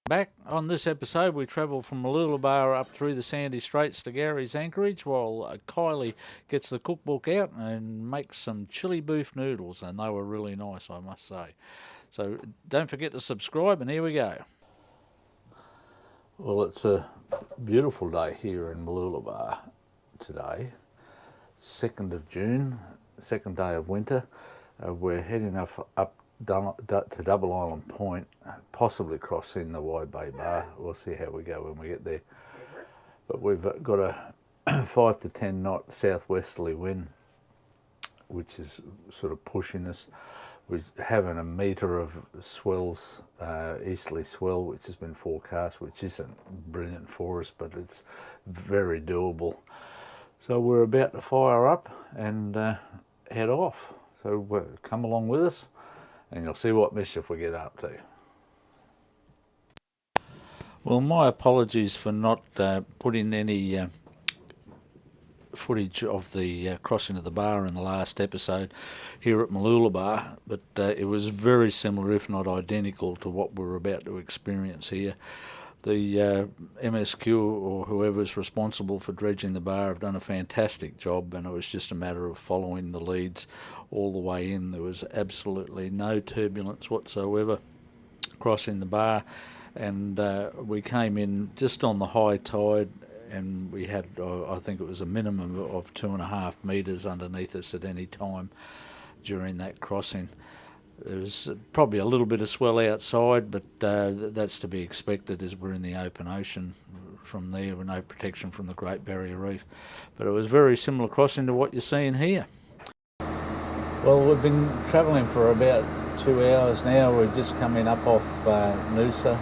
Back on this episode, we travel from Mooloolaba up through the sandy straits to Gary's Anchorage while Kylie gets the cookbook out and makes some chili beef noodles, and they were really nice, I must say. So don't forget to subscribe, and here we go. Well, it's a beautiful day here in Mooloolaba today, 2nd of June, second day of winter. We're heading up to Double Island Point, possibly crossing the Wide Bay Bar. We'll see how we go when we get there. But we've got a 5 to 10 knot southwesterly wind, which is sort of pushing us. We're having a metre of swells, easterly swell, which has been forecast, which isn't brilliant for us, but it's very doable. So we're about to fire up and head off. So come along with us, and you'll see what mischief we get up to. Well, my apologies for not putting any footage of the crossing of the bar in the last episode here at Mooloolaba, but it was very similar, if not identical, to what we're about to experience here. The MSQ or whoever's responsible for dredging the bar have done a fantastic job, and it was just a matter of following the leads all the way in. There was absolutely no turbulence whatsoever crossing the bar, and we came in just on the high tide, and we had, I think it was a minimum of 2.5 metres underneath us at any time during that crossing. There was probably a little bit of swell outside, but that's to be expected as we're in the open ocean from there with no protection from the Great Barrier Reef. But it was very similar crossing to what you're seeing here. Well, we've been travelling for about 2 hours now. We're just coming up off Noosa.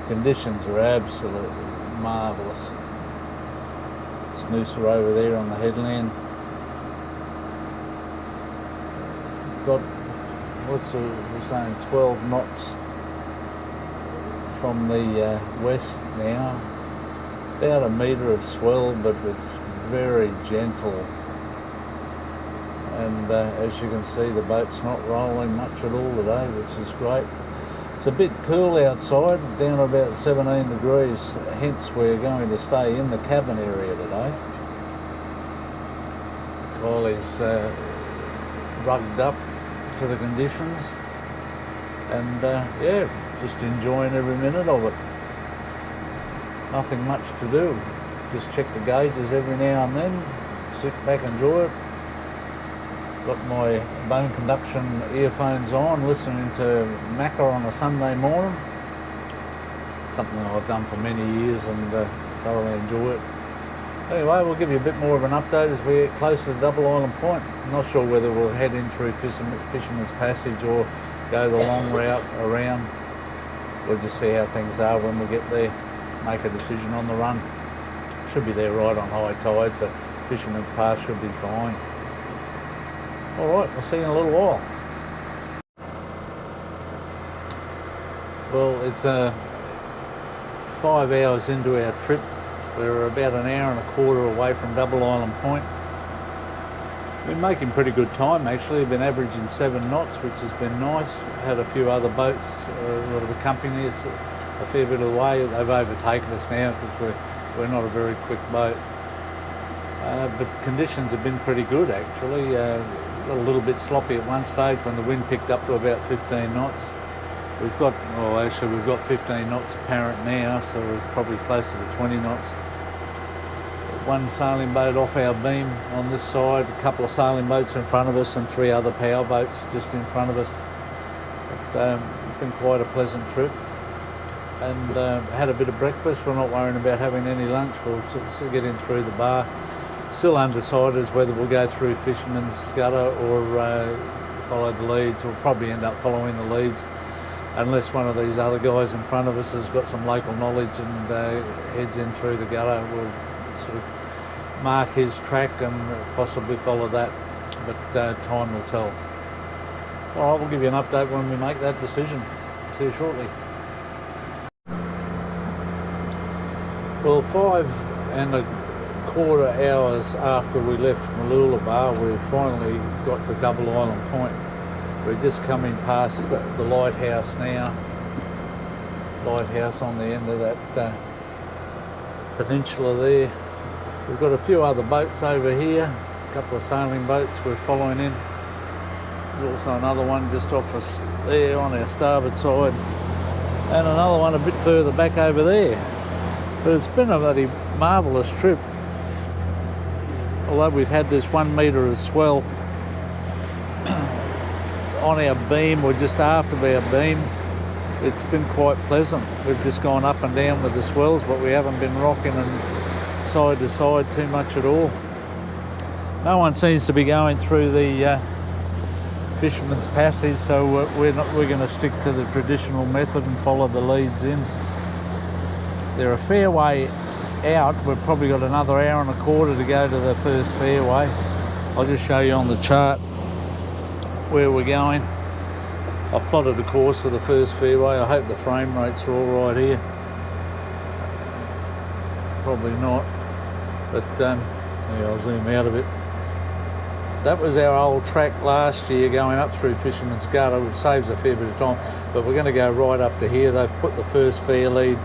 Conditions are absolutely marvellous. It's Noosa over there on the headland. Got we're saying 12 knots from the west now. About a metre of swell, but it's very gentle. And as you can see, the boat's not rolling much at all today, which is great. It's a bit cool outside, down about 17 degrees, hence we're going to stay in the cabin area today. Kylie's rugged up to the conditions, and yeah, just enjoying every minute of it. Nothing much to do, just check the gauges every now and then, sit back, enjoy it. Got my bone conduction earphones on, listening to Macca on a Sunday morning, something I've done for many years and thoroughly enjoy it. Anyway, we'll give you a bit more of an update as we get closer to Double Island Point. I'm not sure whether we'll head in through Fisherman's Passage or go the long route around. We'll just see how things are when we get there, make a decision on the run. Should be there right on high tide, so Fisherman's Pass should be fine. Alright, we'll see you in a little while. Well, it's 5 hours into our trip. We're about an hour and a quarter away from Double Island Point. Been making pretty good time actually. We've been averaging 7 knots, which has been nice. Had a few other boats that have accompanied us a fair bit of the way. They've overtaken us now because we're not a very quick boat. But conditions have been pretty good actually. Got a little bit sloppy at one stage when the wind picked up to about 15 knots. We've got 15 knots apparent now, so we're probably closer to 20 knots. One sailing boat off our beam on this side, a couple of sailing boats in front of us, and 3 other power boats just in front of us. But, it's been quite a pleasant trip, and had a bit of breakfast. We're not worrying about having any lunch. We'll sort of get in through the bar. Still undecided as whether we'll go through Fisherman's Gutter or follow the leads. We'll probably end up following the leads, unless one of these other guys in front of us has got some local knowledge and heads in through the gutter. We'll sort of mark his track and possibly follow that, but time will tell. All right, we'll give you an update when we make that decision. See you shortly. Well, 5.25 hours after we left Mooloolaba, we've finally got to Double Island Point. We're just coming past the lighthouse now. lighthouse on the end of that peninsula there. We've got a few other boats over here, a couple of sailing boats we're following in. There's also another one just off us there on our starboard side, and another one a bit further back over there. But it's been a bloody marvellous trip. Although we've had this 1 metre of swell on our beam, or just after our beam, it's been quite pleasant. We've just gone up and down with the swells, but we haven't been rocking and side to side too much at all. No one seems to be going through the Fisherman's Passage, so we're going to stick to the traditional method and follow the leads in. They're a fair way out. We've probably got another hour and a quarter to go to the first fairway. I'll just show you on the chart where we're going. I've plotted a course for the first fairway. I hope the frame rates are all right here. Probably not, but yeah, I'll zoom out a bit. That was our old track last year going up through Fisherman's Gutter, which saves a fair bit of time, but we're going to go right up to here. They've put the first fair lead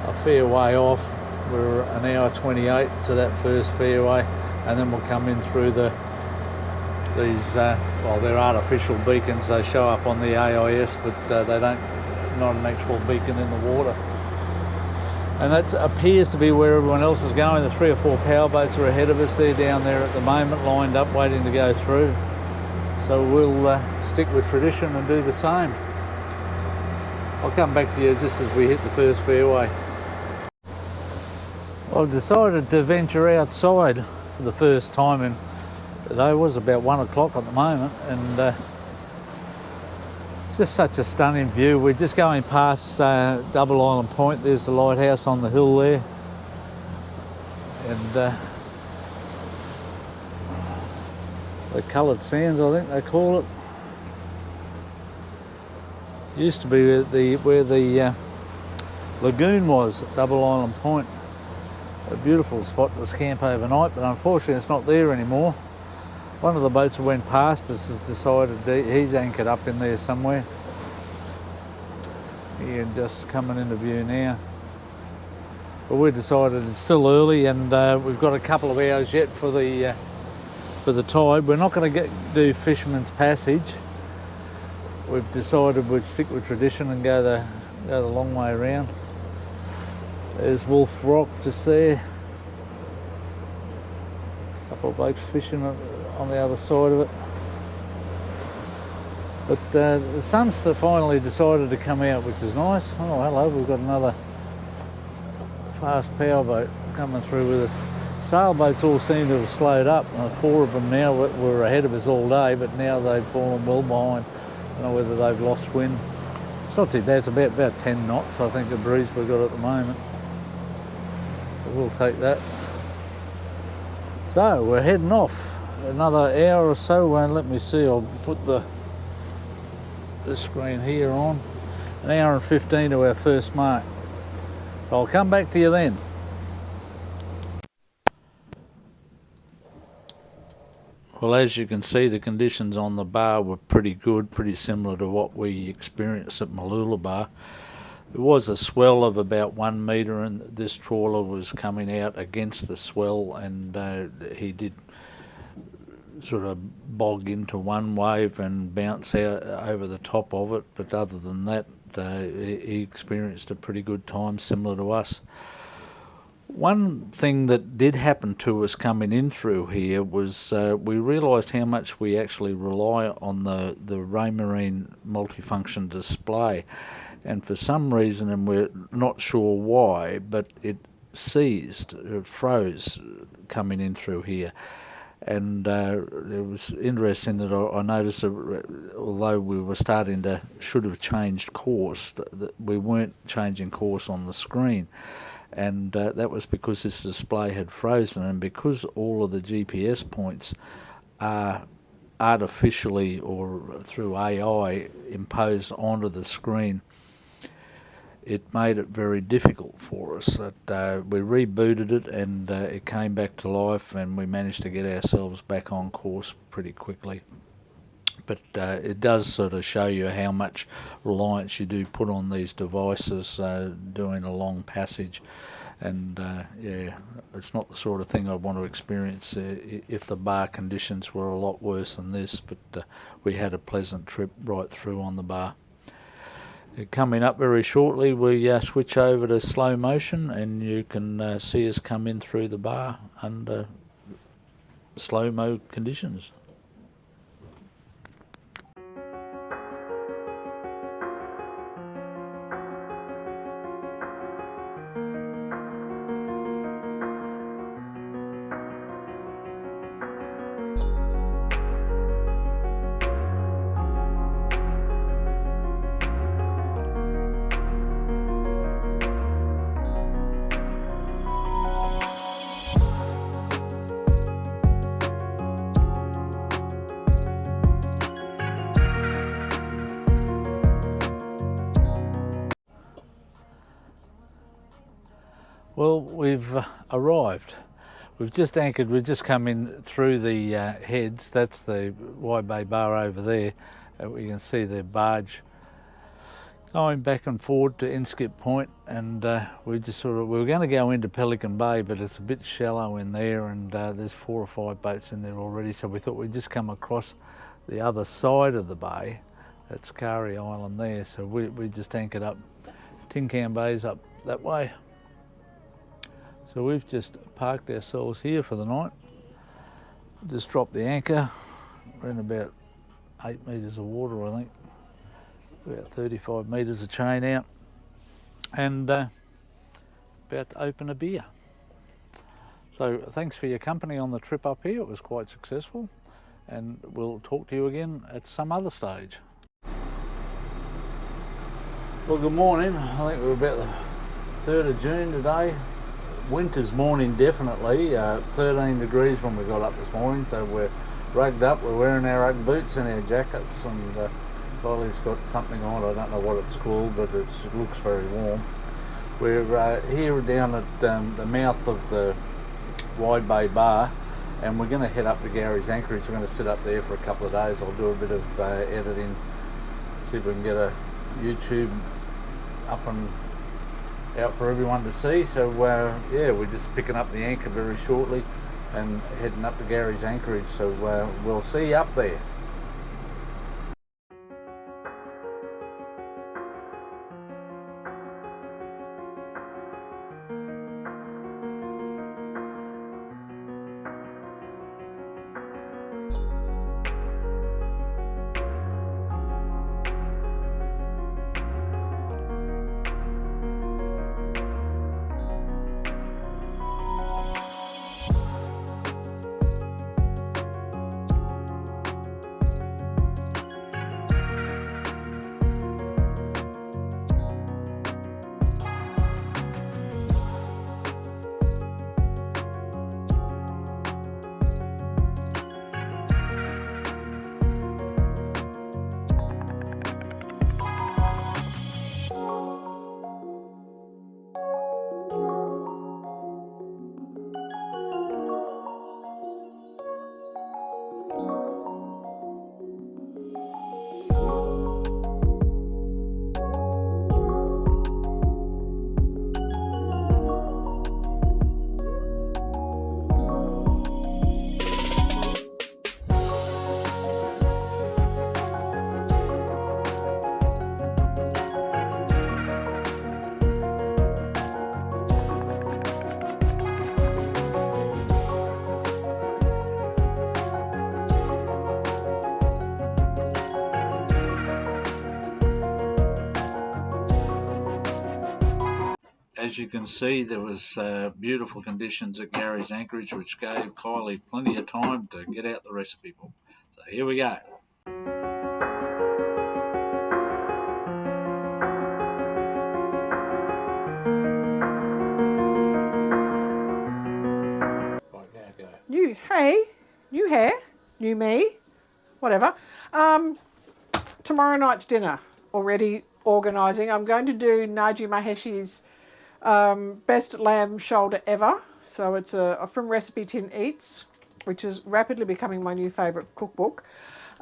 a fair way off. We're an hour 28 to that first fairway, and then we'll come in through these well, they're artificial beacons. They show up on the AIS, but they don't, not an actual beacon in the water. And that appears to be where everyone else is going. The 3 or 4 powerboats are ahead of us. They're down there at the moment, lined up, waiting to go through. So we'll stick with tradition and do the same. I'll come back to you just as we hit the first fairway. I've decided to venture outside for the first time in the day. It was about 1 o'clock at the moment, and it's just such a stunning view. We're just going past Double Island Point. There's the lighthouse on the hill there, and the coloured sands, I think they call it. Used to be where the lagoon was at Double Island Point. A beautiful spot to camp overnight, but unfortunately it's not there anymore. One of the boats that went past us has decided he's anchored up in there somewhere. And just coming into view now. But we decided it's still early, and we've got a couple of hours yet for the tide. We're not going to do Fisherman's Passage. We've decided we'd stick with tradition and go the long way around. There's Wolf Rock just there. A couple of boats fishing on the other side of it. But the sun's finally decided to come out, which is nice. Oh, hello, we've got another fast powerboat coming through with us. Sailboats all seem to have slowed up. 4 of them now were ahead of us all day, but now they've fallen well behind. I don't know whether they've lost wind. It's not too bad. It's about 10 knots, I think, the breeze we've got at the moment. But we'll take that. So we're heading off. Another hour or so. Let me see. I'll put the screen here on. An hour and 15 to our first mark. I'll come back to you then. Well, as you can see, the conditions on the bar were pretty good, pretty similar to what we experienced at Mooloolaba. There was a swell of about 1 metre, and this trawler was coming out against the swell, and he did sort of bog into one wave and bounce out over the top of it, but other than that, he experienced a pretty good time, similar to us. One thing that did happen to us coming in through here was we realised how much we actually rely on the Raymarine multifunction display, and for some reason, and we're not sure why, but it froze coming in through here. And it was interesting that I noticed that although we were should have changed course, that we weren't changing course on the screen. And that was because this display had frozen, and because all of the GPS points are artificially or through AI imposed onto the screen, it made it very difficult for us. We rebooted it, and it came back to life, and we managed to get ourselves back on course pretty quickly. But it does sort of show you how much reliance you do put on these devices doing a long passage. And yeah, it's not the sort of thing I'd want to experience if the bar conditions were a lot worse than this, but we had a pleasant trip right through on the bar. Coming up very shortly, we switch over to slow motion, and you can see us come in through the bar under slow-mo conditions. Well, we've arrived. We've just anchored, we've just come in through the heads. That's the Wide Bay Bar over there. We can see the barge going back and forward to Inskip Point, and we were going to go into Pelican Bay, but it's a bit shallow in there, and there's 4 or 5 boats in there already, so we thought we'd just come across the other side of the bay. That's Kari Island there, so we just anchored up. Tin Can Bay's up that way. So we've just parked ourselves here for the night. Just dropped the anchor. We're in about 8 metres of water, I think. About 35 metres of chain out. And about to open a beer. So thanks for your company on the trip up here. It was quite successful. And we'll talk to you again at some other stage. Well, good morning. I think we're about the 3rd of June today. Winter's morning definitely, 13 degrees when we got up this morning, so we're rugged up, we're wearing our Ugg boots and our jackets, and Kylie's got something on, I don't know what it's called, but it looks very warm. We're here down at the mouth of the Wide Bay Bar, and we're going to head up to Gary's Anchorage. We're going to sit up there for a couple of days. I'll do a bit of editing, see if we can get a YouTube up and out for everyone to see. So yeah, we're just picking up the anchor very shortly and heading up to Gary's Anchorage, so we'll see you up there. As you can see, there was beautiful conditions at Gary's Anchorage, which gave Kylie plenty of time to get out the recipe book. So here we go. Right, now go. New hair, new me, whatever. Tomorrow night's dinner, already organising. I'm going to do Naji Maheshi's best lamb shoulder ever. So it's from Recipe Tin Eats, which is rapidly becoming my new favourite cookbook.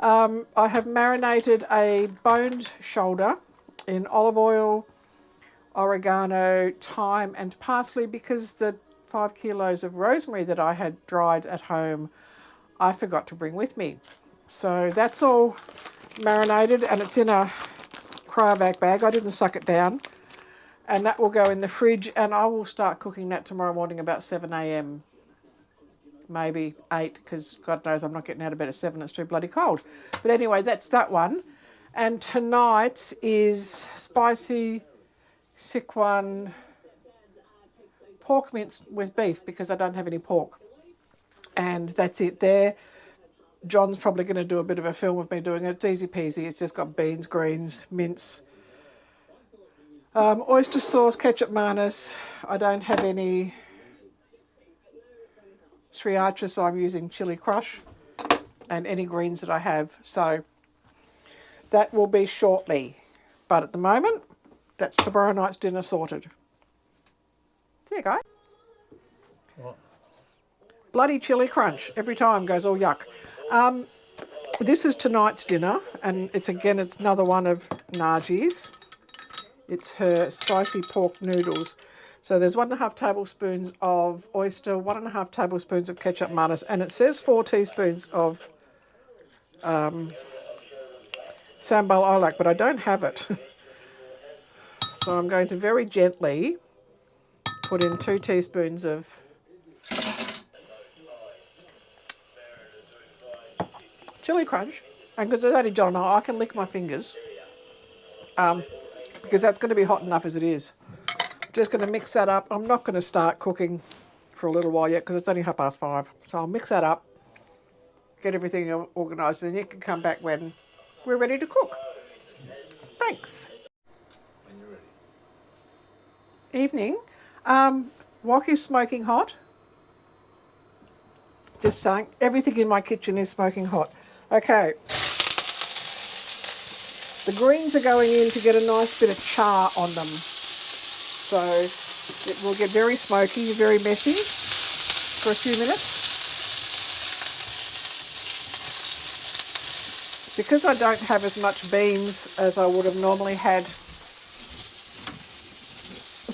I have marinated a boned shoulder in olive oil, oregano, thyme and parsley because the 5 kilos of rosemary that I had dried at home I forgot to bring with me. So that's all marinated and it's in a cryovac bag. I didn't suck it down. And that will go in the fridge and I will start cooking that tomorrow morning about 7 a.m. Maybe 8 because God knows I'm not getting out of bed at 7. It's too bloody cold. But anyway, that's that one. And tonight's is spicy Sichuan pork mince with beef because I don't have any pork. And that's it there. John's probably going to do a bit of a film of me doing it. It's easy peasy. It's just got beans, greens, mince, oyster sauce, ketchup, mayonnaise. I don't have any sriracha, so I'm using chili crush and any greens that I have. So that will be shortly. But at the moment, that's tomorrow night's dinner sorted. There you go. What? Bloody chili crunch. Every time goes all yuck. This is tonight's dinner, and it's another one of Naji's. It's her spicy pork noodles. So there's 1.5 tablespoons of oyster, 1.5 tablespoons of ketchup mayonnaise, and it says 4 teaspoons of sambal iolak, but I don't have it. So I'm going to very gently put in 2 teaspoons of chili crunch, and because it's only John and I can lick my fingers because that's going to be hot enough as it is. Just going to mix that up. I'm not going to start cooking for a little while yet because it's only 5:30. So I'll mix that up, get everything organised, and you can come back when we're ready to cook. Thanks. When you're ready. Evening. Wok is smoking hot. Just saying, everything in my kitchen is smoking hot. Okay. The greens are going in to get a nice bit of char on them. So it will get very smoky, very messy for a few minutes. Because I don't have as much beans as I would have normally had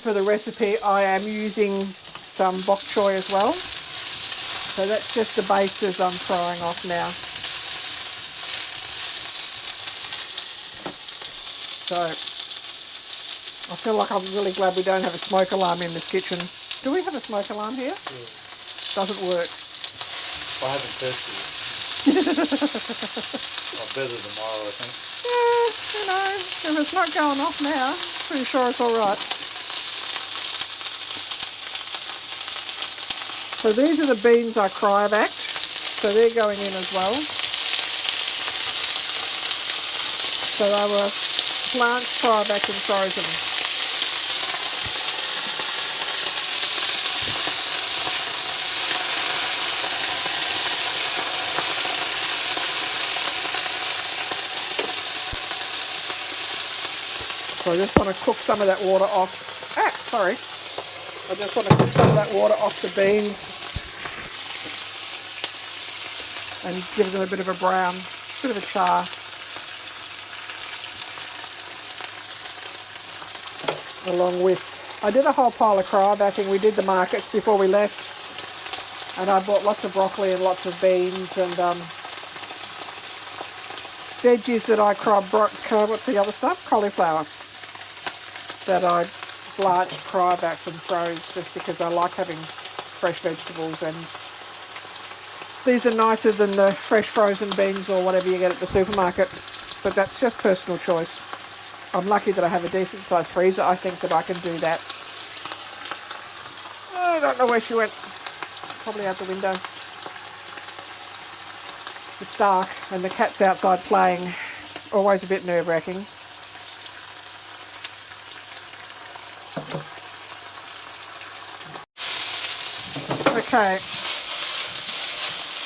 for the recipe, I am using some bok choy as well. So that's just the bases I'm throwing off now. So I feel like I'm really glad we don't have a smoke alarm in this kitchen. Do we have a smoke alarm here? Yeah. Doesn't work. I haven't tested it. I'll better tomorrow, I think. Yeah, you know, if it's not going off now, pretty sure it's all right. So these are the beans I cryovac'd, so they're going in as well. So they were blanched, cryovac'd and frozen. So I just want to cook some of that water off. I just want to cook some of that water off the beans and give them a bit of a brown, bit of a char. Along with, I did a whole pile of cryovacing. We did the markets before we left, and I bought lots of broccoli and lots of beans and veggies that I what's the other stuff? Cauliflower. That I blanched, cryovac and froze just because I like having fresh vegetables, and these are nicer than the fresh frozen beans or whatever you get at the supermarket, but that's just personal choice. I'm lucky that I have a decent sized freezer. I think that I can do that. I don't know where she went. Probably out the window. It's dark and the cat's outside playing. Always a bit nerve-wracking. Okay,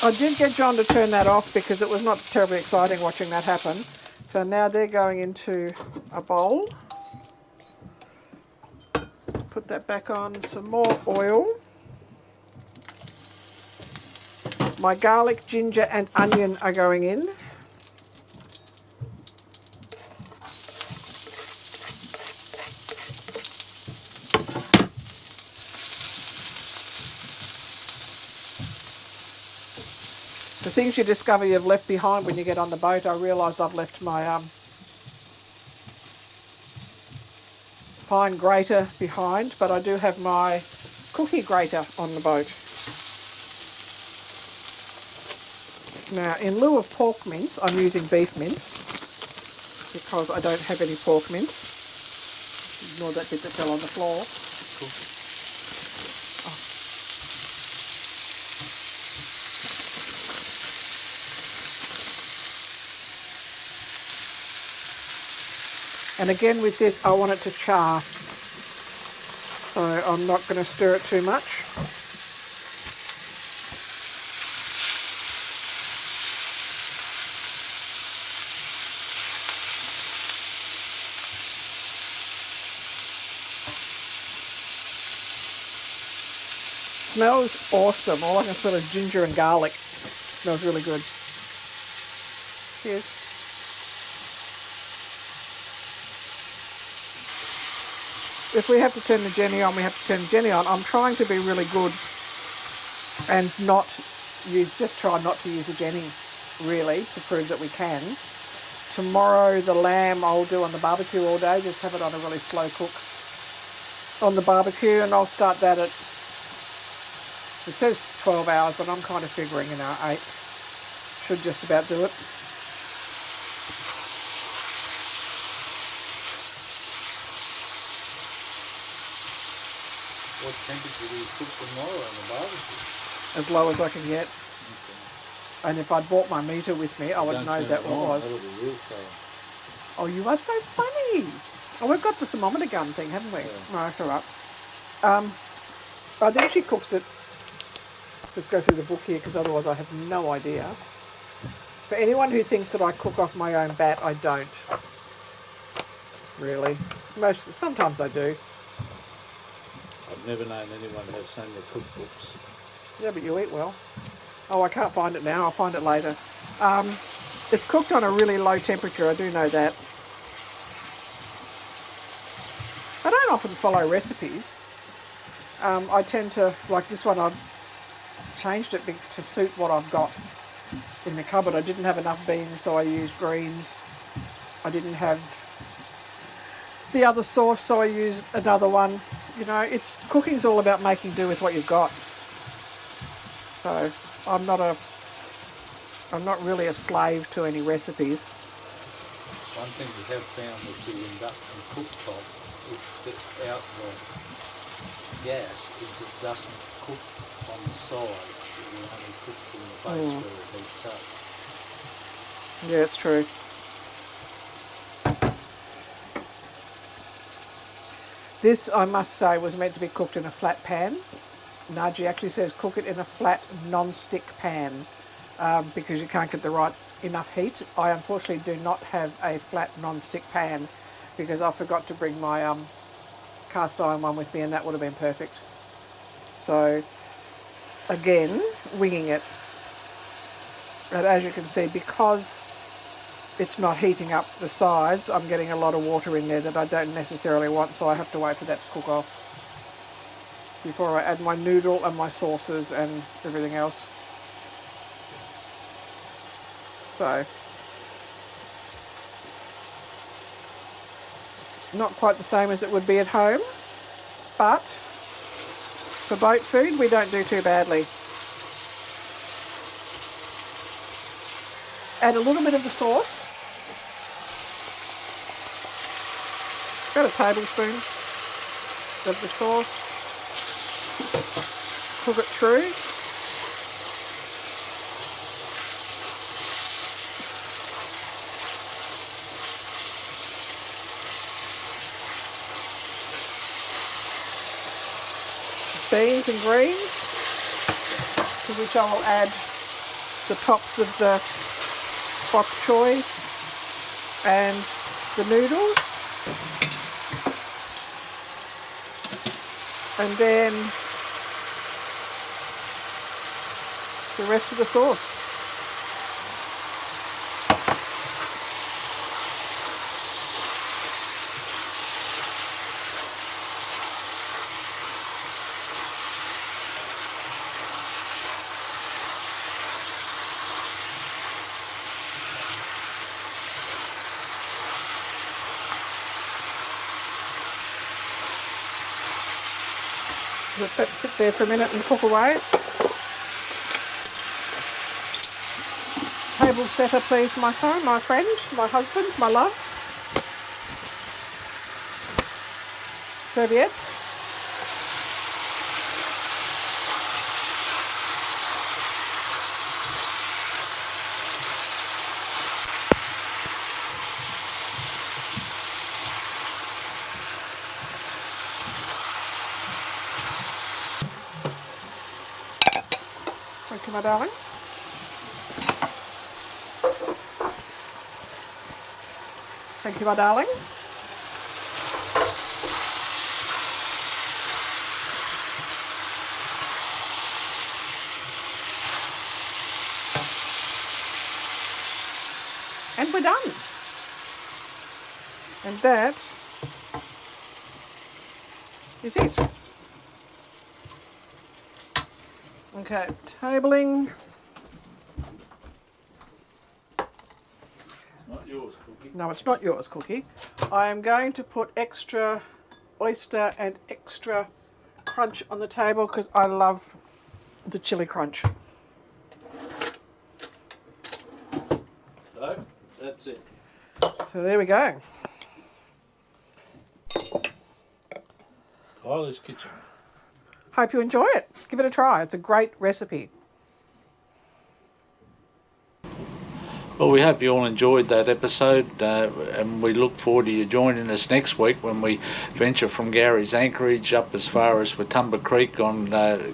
I did get John to turn that off because it was not terribly exciting watching that happen. So now they're going into a bowl. Put that back on, some more oil. My garlic, ginger and onion are going in. The things you discover you've left behind when you get on the boat. I realised I've left my fine grater behind, but I do have my cookie grater on the boat. Now, in lieu of pork mince, I'm using beef mince because I don't have any pork mince. Ignore that bit that fell on the floor. And again with this, I want it to char. So I'm not going to stir it too much. Smells awesome. All I can smell is ginger and garlic. Smells really good. Cheers. If we have to turn the Jenny on, we have to turn the Jenny on. I'm trying to be really good and just try not to use a Jenny, really, to prove that we can. Tomorrow, the lamb I'll do on the barbecue all day, just have it on a really slow cook on the barbecue, and I'll start that at, it says 12 hours, but I'm kind of figuring, 8 should just about do it. What temperature do you cook tomorrow on the barbecue? As low as I can get. Okay. And if I'd brought my meter with me, I would know that what it was. That'll be real cold. Oh, you are so funny. Oh, we've got the thermometer gun thing, haven't we? Yeah. No, that's all right. I think she cooks it. Just go through the book here because otherwise I have no idea. For anyone who thinks that I cook off my own bat, I don't. Really. Sometimes I do. I've never known anyone to have so many cookbooks. Yeah, but you eat well. Oh, I can't find it now. I'll find it later. It's cooked on a really low temperature. I do know that. I don't often follow recipes. I tend to, like this one, I've changed it to suit what I've got in the cupboard. I didn't have enough beans, so I used greens. I didn't have the other sauce, so I used another one. Cooking's all about making do with what you've got. So I'm not really a slave to any recipes. One thing we have found with the induction cooktop, without the gas, is it doesn't cook on the sides. It will only cook from the base where it heats up. Yeah, it's true. This, I must say, was meant to be cooked in a flat pan. Naji actually says cook it in a flat non-stick pan because you can't get the right enough heat. I unfortunately do not have a flat non-stick pan because I forgot to bring my cast iron one with me, and that would have been perfect. So, again, winging it. And as you can see, because it's not heating up the sides, I'm getting a lot of water in there that I don't necessarily want, so I have to wait for that to cook off before I add my noodle and my sauces and everything else. So, not quite the same as it would be at home, but for boat food we don't do too badly. Add a little bit of the sauce, about a tablespoon of the sauce, cook it through. Beans and greens, to which I will add the tops of the bok choy and the noodles, and then the rest of the sauce. Let that sit there for a minute and cook away. Table setter, please, my son, my friend, my husband, my love. Serviettes. Thank you, my darling. Thank you, my darling. And we're done. And that is it. Okay, tabling. Not yours, Cookie. No, it's not yours, Cookie. I am going to put extra oyster and extra crunch on the table because I love the chili crunch. So, that's it. So there we go. Kylie's kitchen. Hope you enjoy it. Give it a try. It's a great recipe. Well, we hope you all enjoyed that episode, and we look forward to you joining us next week when we venture from Gary's Anchorage up as far as Watumba Creek on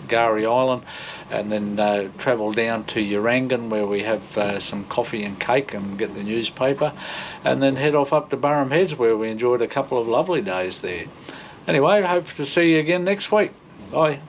Gary Island, and then travel down to Urangan where we have some coffee and cake and get the newspaper, and then head off up to Burham Heads where we enjoyed a couple of lovely days there. Anyway, hope to see you again next week. Bye.